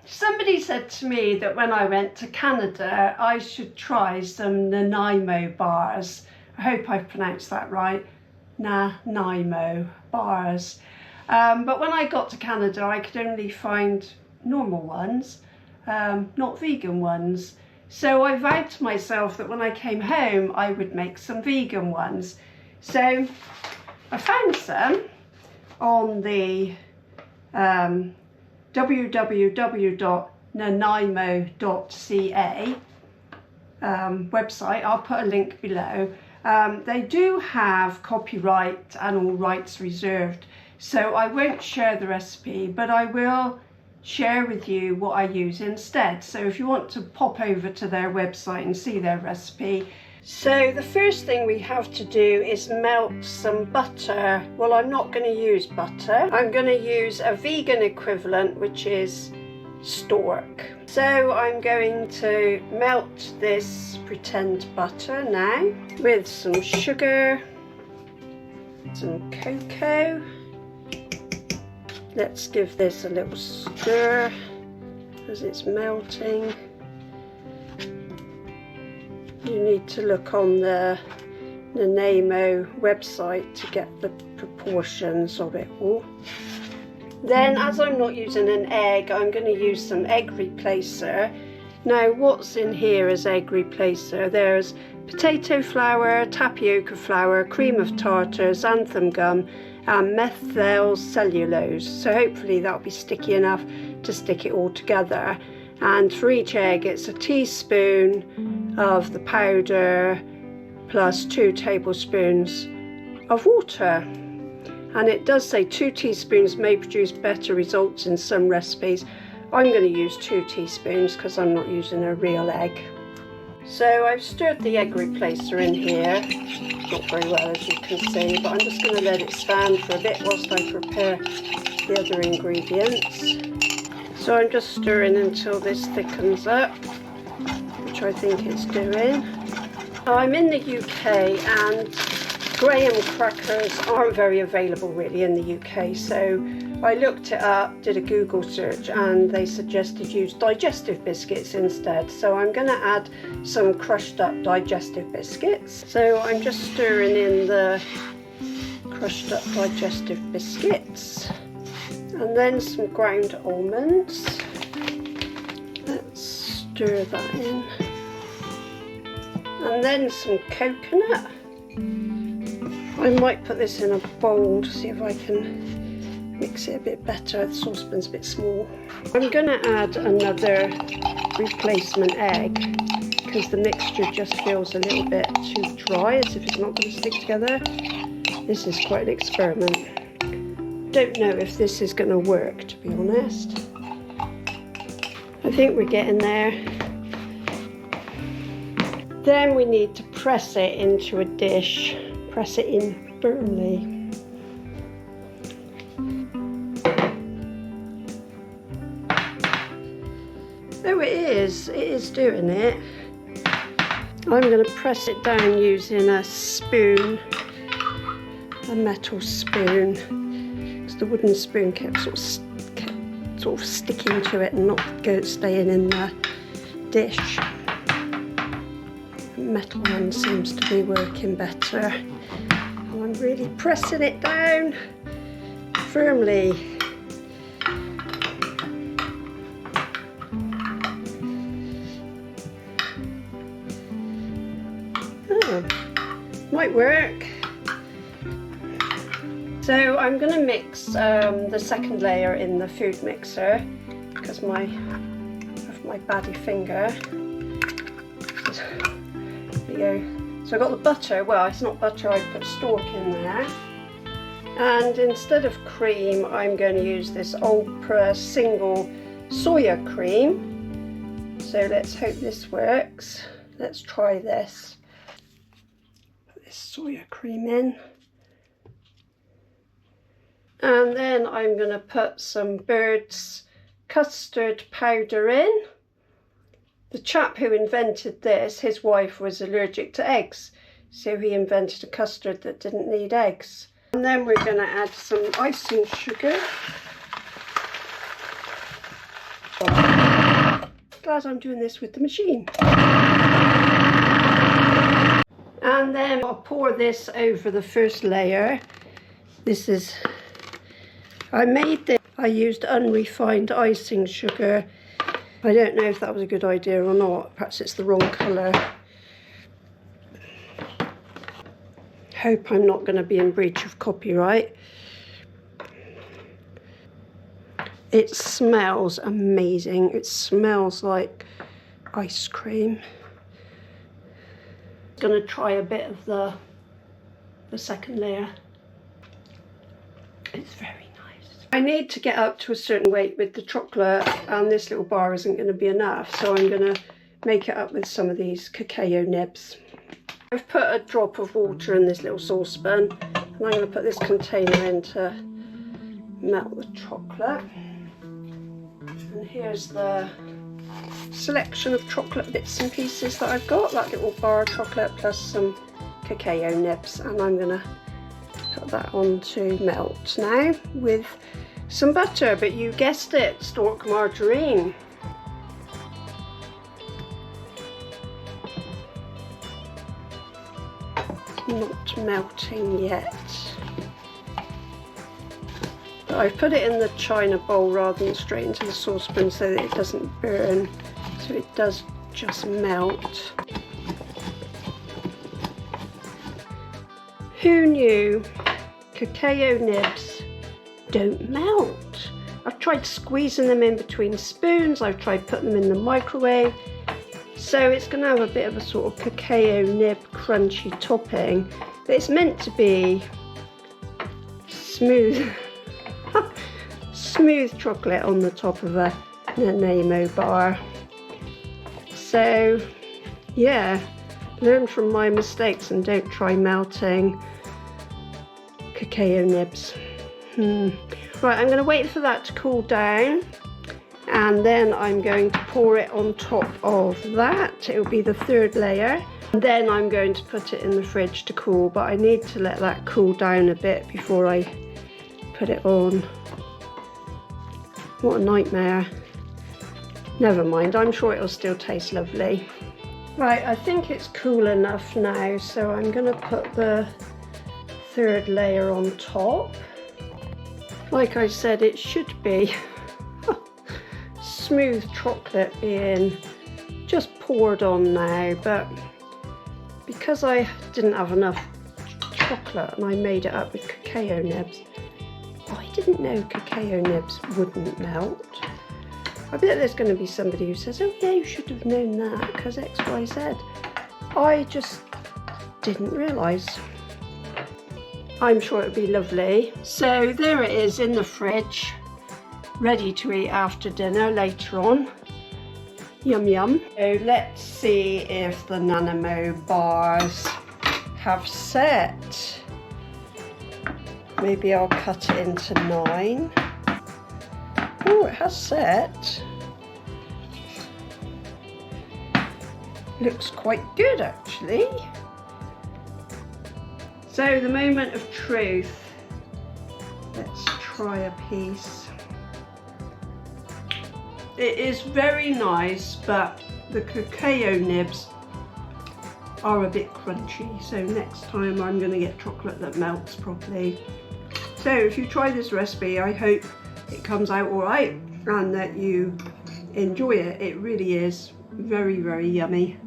Somebody said to me that when I went to Canada I should try some Nanaimo bars. I hope I've pronounced that right. Nanaimo bars. But when I got to Canada I could only find normal ones, not vegan ones. So I vowed to myself that when I came home I would make some vegan ones. So I found some on the www.nanaimo.ca website. I'll put a link below. They do have copyright and all rights reserved, so I won't share the recipe, but I will share with you what I use instead. So if you want to pop over to their website and see their recipe. So the first thing we have to do is melt some butter. Well, I'm not going to use butter. I'm going to use a vegan equivalent, which is stork. So I'm going to melt this pretend butter now with some sugar, some cocoa. Let's give this a little stir as it's melting. You need to look on the Nanaimo website to get the proportions of it all. Then, as I'm not using an egg, I'm going to use some egg replacer. Now, what's in here as egg replacer? There's potato flour, tapioca flour, cream of tartar, xanthan gum, and methyl cellulose. So hopefully that'll be sticky enough to stick it all together. And for each egg, it's a teaspoon of the powder plus 2 tablespoons of water. And it does say 2 teaspoons may produce better results in some recipes. I'm going to use 2 teaspoons because I'm not using a real egg. So I've stirred the egg replacer in here, not very well as you can see, but I'm just going to let it stand for a bit whilst I prepare the other ingredients. So I'm just stirring until this thickens up, which I think it's doing. I'm in the UK and graham crackers aren't very available really in the UK, so I looked it up, did a Google search, and they suggested use digestive biscuits instead. So I'm going to add some crushed up digestive biscuits. So I'm just stirring in the crushed up digestive biscuits. And then some ground almonds. Let's stir that in. And then some coconut. I might put this in a bowl to see if I can mix it a bit better. The saucepan's a bit small. I'm going to add another replacement egg because the mixture just feels a little bit too dry, as if it's not going to stick together. This is quite an experiment. Don't know if this is going to work, to be honest. I think we're getting there. Then we need to press it into a dish. Press it in firmly. Oh, it is doing it. I'm going to press it down using a spoon, a metal spoon. The wooden spoon kept sort of sticking to it and not staying in the dish. The metal one seems to be working better. And I'm really pressing it down firmly. Oh, might work. So I'm going to mix the second layer in the food mixer because of my baddie finger. There we go. So I got the butter. Well, it's not butter. I put stork in there. And instead of cream, I'm going to use this Ultra single soya cream. So let's hope this works. Let's try this. Put this soya cream in. And then I'm going to put some Bird's custard powder in. The chap who invented this, his wife was allergic to eggs, so he invented a custard that didn't need eggs. And then we're going to add some icing sugar. glad I'm doing this with the machine. And then I'll pour this over the first layer. This is, I made this, I used unrefined icing sugar. I don't know if that was a good idea or not. Perhaps it's the wrong colour. Hope I'm not going to be in breach of copyright. It smells amazing. It smells like ice cream. I'm going to try a bit of the second layer. It's very nice. I need to get up to a certain weight with the chocolate, and this little bar isn't going to be enough, so I'm going to make it up with some of these cacao nibs. I've put a drop of water in this little saucepan, and I'm going to put this container in to melt the chocolate. And here's the selection of chocolate bits and pieces that I've got, that little bar of chocolate plus some cacao nibs, and I'm going to put that on to melt now with some butter, but you guessed it, stork margarine. Not melting yet, but I've put it in the china bowl rather than straight into the saucepan so that it doesn't burn, so it does just melt. Who knew cacao nibs don't melt? I've tried squeezing them in between spoons, I've tried putting them in the microwave. So it's going to have a bit of a sort of cacao nib crunchy topping, but it's meant to be smooth, smooth chocolate on the top of a Nanaimo bar. So yeah, learn from my mistakes and don't try melting cacao nibs. Right, I'm going to wait for that to cool down. And then I'm going to pour it on top of that. It will be the third layer. And then I'm going to put it in the fridge to cool, but I need to let that cool down a bit before I put it on. What a nightmare. Never mind, I'm sure it'll still taste lovely. Right, I think it's cool enough now, so I'm going to put the third layer on top. Like I said, it should be smooth chocolate being just poured on now, but because I didn't have enough chocolate and I made it up with cacao nibs, I didn't know cacao nibs wouldn't melt. I bet there's going to be somebody who says, oh yeah, you should have known that because X, Y, Z. I just didn't realise. I'm sure it'll be lovely. So there it is in the fridge, ready to eat after dinner later on. Yum yum. So let's see if the Nanaimo bars have set. Maybe I'll cut it into 9. Oh, it has set. Looks quite good actually. So the moment of truth. Let's try a piece. It is very nice, but the cacao nibs are a bit crunchy, so next time I'm going to get chocolate that melts properly. So if you try this recipe, I hope it comes out alright and that you enjoy it. It really is very, very yummy.